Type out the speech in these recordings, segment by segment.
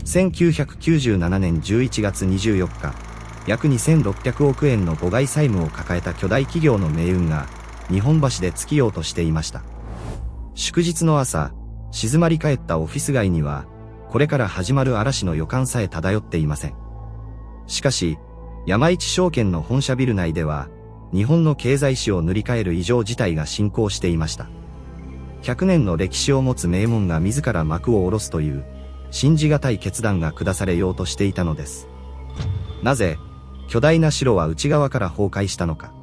1997年11月24日、約2600億円の母外債務を抱えた巨大企業の命運が日本橋で尽きようとしていました。祝日の朝、静まり返ったオフィス街には、これから始まる嵐の予感さえ漂っていません。しかし、山一証券の本社ビル内では、日本の経済史を塗り替える異常事態が進行していました。100年の歴史を持つ名門が自ら幕を下ろすという、信じがたい決断が下されようとしていたのです。なぜ、巨大な城は内側から崩壊したのか。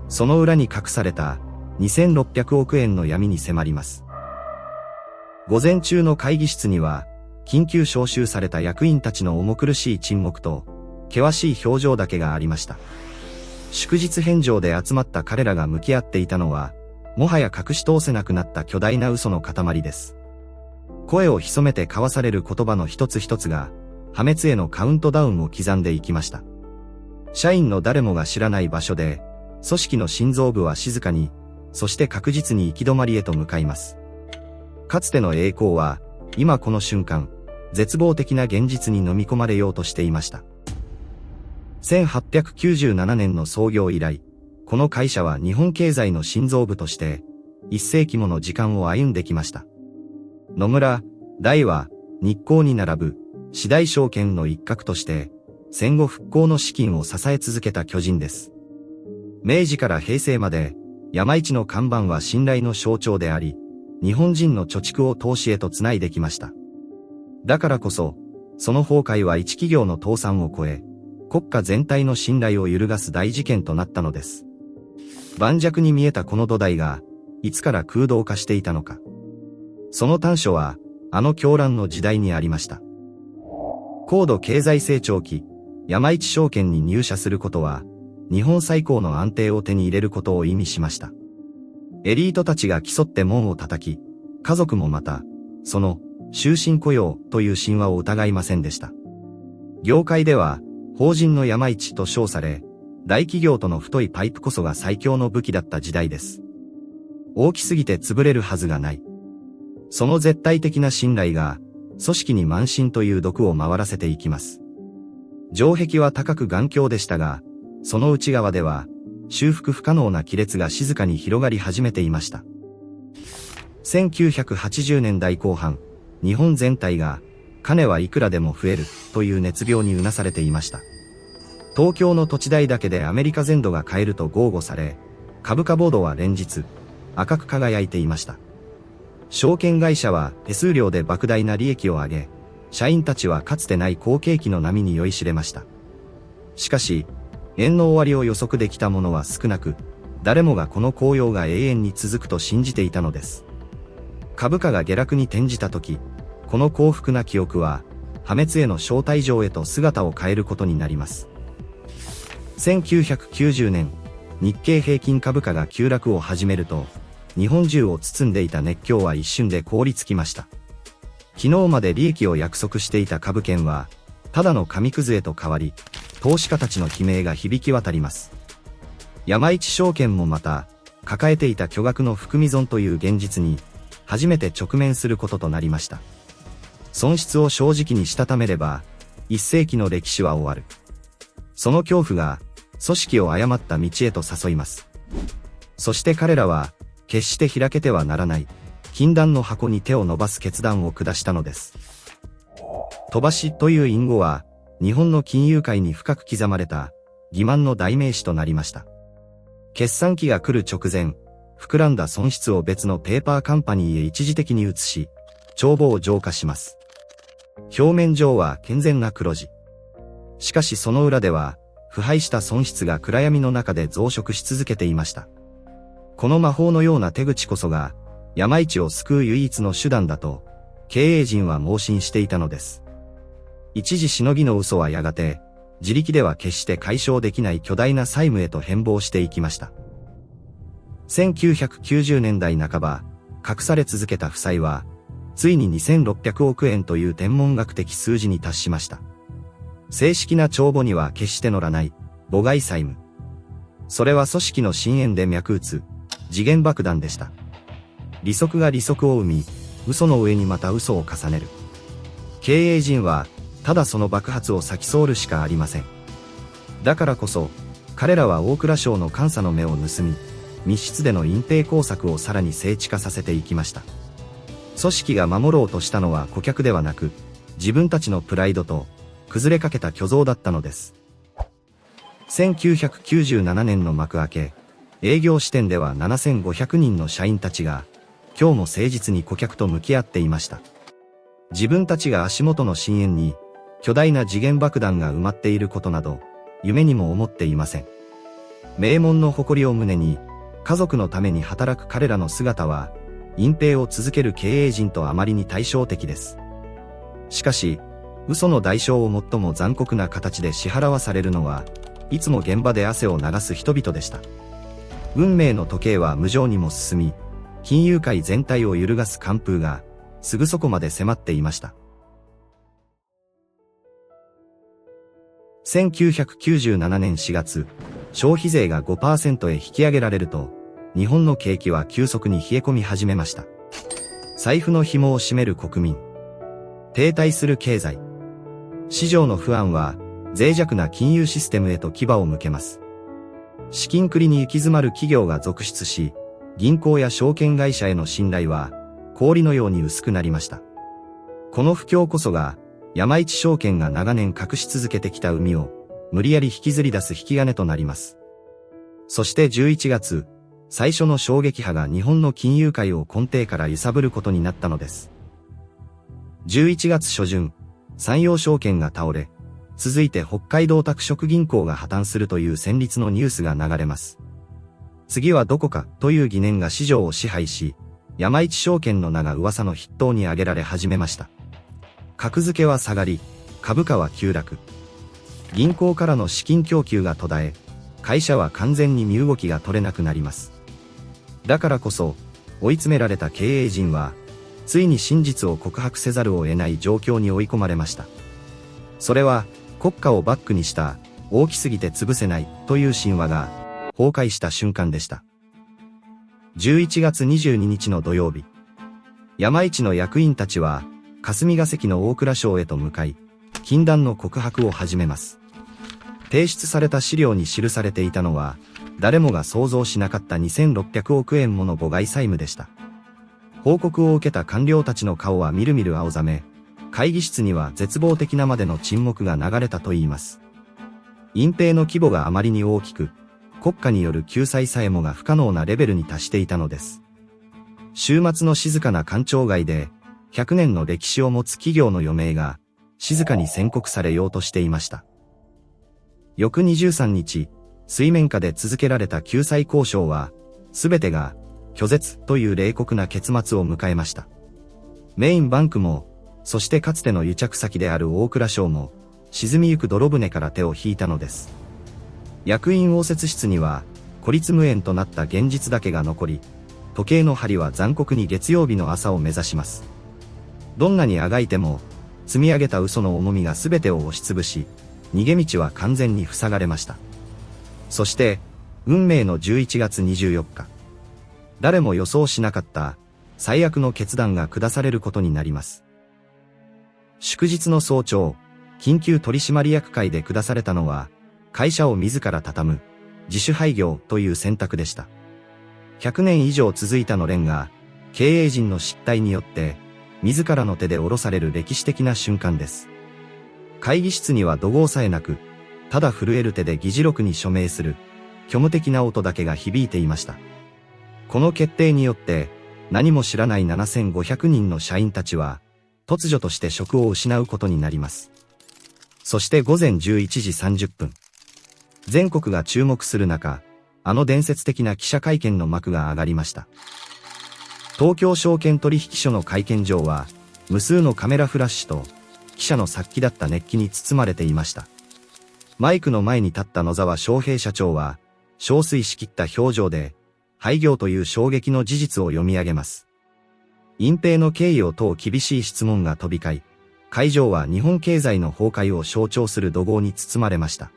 その裏に隠された、2600億円の闇に迫ります。午前中の会議室には、緊急招集された役員たちの重苦しい沈黙と、険しい表情だけがありました。祝日返上で集まった彼らが向き合っていたのは、もはや隠し通せなくなった巨大な嘘の塊です。声を潜めて交わされる言葉の一つ一つが、破滅へのカウントダウンを刻んでいきました。社員の誰もが知らない場所で、組織の心臓部は静かに、そして確実に行き止まりへと向かいます。かつての栄光は、今この瞬間、絶望的な現実に飲み込まれようとしていました。1897年の創業以来、この会社は日本経済の心臓部として、1世紀もの時間を歩んできました。野村、大和、日興に並ぶ、四大証券の一角として、戦後復興の資金を支え続けた巨人です。明治から平成まで、山一の看板は信頼の象徴であり、日本人の貯蓄を投資へとつないできました。だからこそ、その崩壊は一企業の倒産を超え、国家全体の信頼を揺るがす大事件となったのです。盤石に見えたこの土台が、いつから空洞化していたのか。その端緒は、あの狂乱の時代にありました。高度経済成長期、山一証券に入社することは、日本最高の安定を手に入れることを意味しました。エリートたちが競って門を叩き、家族もまた、その、終身雇用という神話を疑いませんでした。業界では、法人の山一と称され、大企業との太いパイプこそが最強の武器だった時代です。大きすぎて潰れるはずがない。その絶対的な信頼が、組織に慢心という毒を回らせていきます。城壁は高く頑強でしたが、その内側では、修復不可能な亀裂が静かに広がり始めていました。1980年代後半、日本全体が、金はいくらでも増える、という熱病にうなされていました。東京の土地代だけでアメリカ全土が買えると豪語され、株価ボードは連日、赤く輝いていました。証券会社は手数料で莫大な利益を上げ、社員たちはかつてない好景気の波に酔いしれました。しかし、縁の終わりを予測できた者は少なく、誰もがこの紅葉が永遠に続くと信じていたのです。株価が下落に転じた時、この幸福な記憶は、破滅への招待状へと姿を変えることになります。1990年、日経平均株価が急落を始めると、日本中を包んでいた熱狂は一瞬で凍りつきました。昨日まで利益を約束していた株券は、ただの紙くずへと変わり、投資家たちの悲鳴が響き渡ります。山一証券もまた、抱えていた巨額の含み損という現実に、初めて直面することとなりました。損失を正直にしたためれば、一世紀の歴史は終わる。その恐怖が、組織を誤った道へと誘います。そして彼らは、決して開けてはならない、禁断の箱に手を伸ばす決断を下したのです。飛ばしという隠語は、日本の金融界に深く刻まれた、欺瞞の代名詞となりました。決算期が来る直前、膨らんだ損失を別のペーパーカンパニーへ一時的に移し、帳簿を浄化します。表面上は健全な黒字。しかしその裏では、腐敗した損失が暗闇の中で増殖し続けていました。この魔法のような手口こそが、山一を救う唯一の手段だと、経営陣は盲信していたのです。一時しのぎの嘘はやがて、自力では決して解消できない巨大な債務へと変貌していきました。1990年代半ば、隠され続けた負債は、ついに2600億円という天文学的数字に達しました。正式な帳簿には決して載らない、母外債務。それは組織の深淵で脈打つ、時限爆弾でした。利息が利息を生み、嘘の上にまた嘘を重ねる。経営陣は、ただその爆発を先ソールしかありません。だからこそ、彼らは大蔵省の監査の目を盗み、密室での隠蔽工作をさらに精緻化させていきました。組織が守ろうとしたのは顧客ではなく、自分たちのプライドと、崩れかけた虚像だったのです。1997年の幕開け、営業支店では7500人の社員たちが、今日も誠実に顧客と向き合っていました。自分たちが足元の深淵に、巨大な時限爆弾が埋まっていることなど、夢にも思っていません。名門の誇りを胸に、家族のために働く彼らの姿は、隠蔽を続ける経営陣とあまりに対照的です。しかし、嘘の代償を最も残酷な形で支払わされるのは、いつも現場で汗を流す人々でした。運命の時計は無情にも進み、金融界全体を揺るがす寒風が、すぐそこまで迫っていました。1997年4月、消費税が 5% へ引き上げられると、日本の景気は急速に冷え込み始めました。財布の紐を締める国民。停滞する経済。市場の不安は、脆弱な金融システムへと牙を向けます。資金繰りに行き詰まる企業が続出し、銀行や証券会社への信頼は、氷のように薄くなりました。この不況こそが、山一証券が長年隠し続けてきた膿を、無理やり引きずり出す引き金となります。そして11月、最初の衝撃波が日本の金融界を根底から揺さぶることになったのです。11月初旬、山陽証券が倒れ、続いて北海道拓殖銀行が破綻するという戦慄のニュースが流れます。次はどこかという疑念が市場を支配し、山一証券の名が噂の筆頭に挙げられ始めました。格付けは下がり、株価は急落。銀行からの資金供給が途絶え、会社は完全に身動きが取れなくなります。だからこそ、追い詰められた経営陣は、ついに真実を告白せざるを得ない状況に追い込まれました。それは、国家をバックにした、大きすぎて潰せないという神話が、崩壊した瞬間でした。11月22日の土曜日、山一の役員たちは、霞が関の大蔵省へと向かい、禁断の告白を始めます。提出された資料に記されていたのは、誰もが想像しなかった2600億円もの母外債務でした。報告を受けた官僚たちの顔はみるみる青ざめ、会議室には絶望的なまでの沈黙が流れたといいます。隠蔽の規模があまりに大きく、国家による救済さえもが不可能なレベルに達していたのです。週末の静かな官庁街で、100年の歴史を持つ企業の余命が、静かに宣告されようとしていました。翌23日、水面下で続けられた救済交渉は、すべてが、拒絶という冷酷な結末を迎えました。メインバンクも、そしてかつての癒着先である大蔵省も、沈みゆく泥船から手を引いたのです。役員応接室には、孤立無縁となった現実だけが残り、時計の針は残酷に月曜日の朝を目指します。どんなにあがいても、積み上げた嘘の重みが全てを押しつぶし、逃げ道は完全に塞がれました。そして、運命の11月24日。誰も予想しなかった、最悪の決断が下されることになります。祝日の早朝、緊急取締役会で下されたのは、会社を自ら畳む、自主廃業という選択でした。100年以上続いたのれんが、経営陣の失態によって、自らの手で下ろされる歴史的な瞬間です。会議室には怒号さえなく、ただ震える手で議事録に署名する、虚無的な音だけが響いていました。この決定によって、何も知らない7500人の社員たちは、突如として職を失うことになります。そして午前11時30分。全国が注目する中、あの伝説的な記者会見の幕が上がりました。東京証券取引所の会見場は、無数のカメラフラッシュと、記者の殺気だった熱気に包まれていました。マイクの前に立った野沢翔平社長は、憔悴しきった表情で、廃業という衝撃の事実を読み上げます。隠蔽の経緯を問う厳しい質問が飛び交い、会場は日本経済の崩壊を象徴する怒号に包まれました。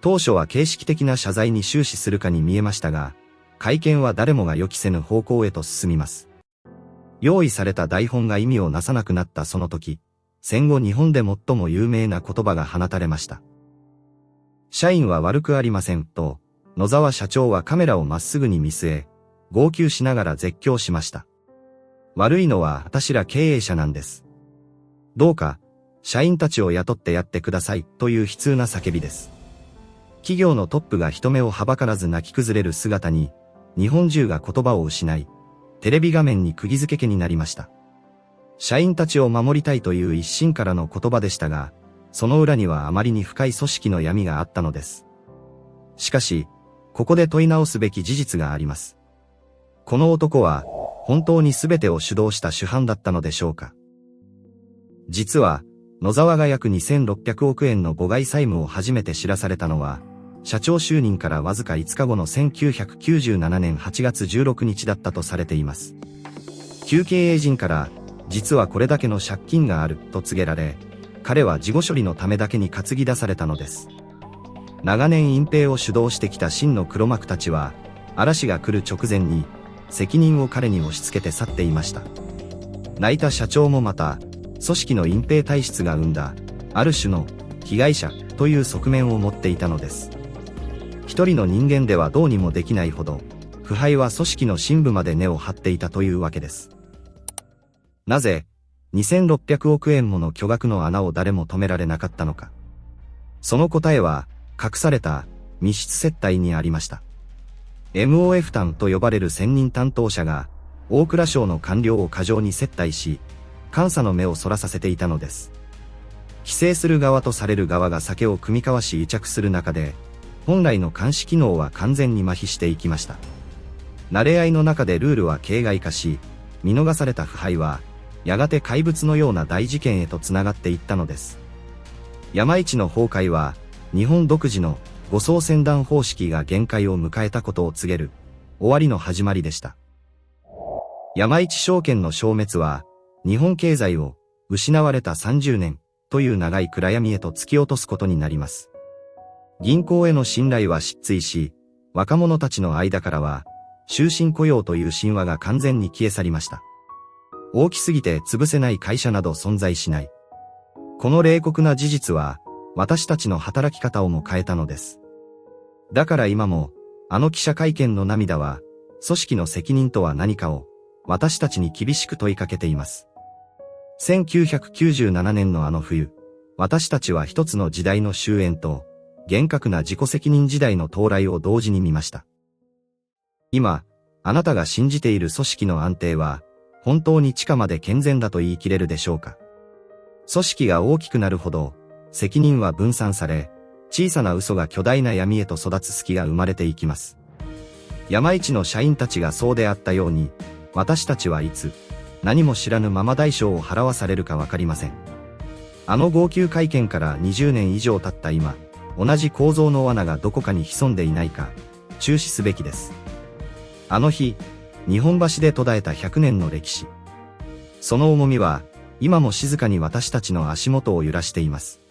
当初は形式的な謝罪に終始するかに見えましたが、会見は誰もが予期せぬ方向へと進みます。用意された台本が意味をなさなくなったその時、戦後日本で最も有名な言葉が放たれました。社員は悪くありませんと、野沢社長はカメラをまっすぐに見据え、号泣しながら絶叫しました。悪いのは私ら経営者なんです。どうか、社員たちを雇ってやってくださいという悲痛な叫びです。企業のトップが人目をはばからず泣き崩れる姿に、日本中が言葉を失い、テレビ画面に釘付けになりました。社員たちを守りたいという一心からの言葉でしたが、その裏にはあまりに深い組織の闇があったのです。しかし、ここで問い直すべき事実があります。この男は、本当に全てを主導した主犯だったのでしょうか。実は、野沢が約2600億円の母外債務を初めて知らされたのは、社長就任からわずか5日後の1997年8月16日だったとされています。旧経営陣から、実はこれだけの借金があると告げられ、彼は事後処理のためだけに担ぎ出されたのです。長年隠蔽を主導してきた真の黒幕たちは、嵐が来る直前に、責任を彼に押し付けて去っていました。泣いた社長もまた、組織の隠蔽体質が生んだ、ある種の被害者という側面を持っていたのです。一人の人間ではどうにもできないほど、腐敗は組織の深部まで根を張っていたというわけです。なぜ、2600億円もの巨額の穴を誰も止められなかったのか。その答えは、隠された密室接待にありました。MOF 担と呼ばれる専任担当者が、大蔵省の官僚を過剰に接待し、監査の目をそらさせていたのです。規制する側とされる側が酒を酌み交わし癒着する中で、本来の監視機能は完全に麻痺していきました。慣れ合いの中でルールは形骸化し、見逃された腐敗は、やがて怪物のような大事件へとつながっていったのです。山一の崩壊は、日本独自の護送船団方式が限界を迎えたことを告げる、終わりの始まりでした。山一証券の消滅は、日本経済を失われた30年という長い暗闇へと突き落とすことになります。銀行への信頼は失墜し、若者たちの間からは、終身雇用という神話が完全に消え去りました。大きすぎて潰せない会社など存在しない。この冷酷な事実は、私たちの働き方をも変えたのです。だから今も、あの記者会見の涙は、組織の責任とは何かを、私たちに厳しく問いかけています。1997年のあの冬、私たちは一つの時代の終焉と、厳格な自己責任時代の到来を同時に見ました。今、あなたが信じている組織の安定は、本当に地下まで健全だと言い切れるでしょうか。組織が大きくなるほど、責任は分散され、小さな嘘が巨大な闇へと育つ隙が生まれていきます。山一の社員たちがそうであったように、私たちはいつ、何も知らぬまま代償を払わされるかわかりません。あの号泣会見から20年以上経った今、同じ構造の罠がどこかに潜んでいないか、注視すべきです。あの日、日本橋で途絶えた100年の歴史。その重みは、今も静かに私たちの足元を揺らしています。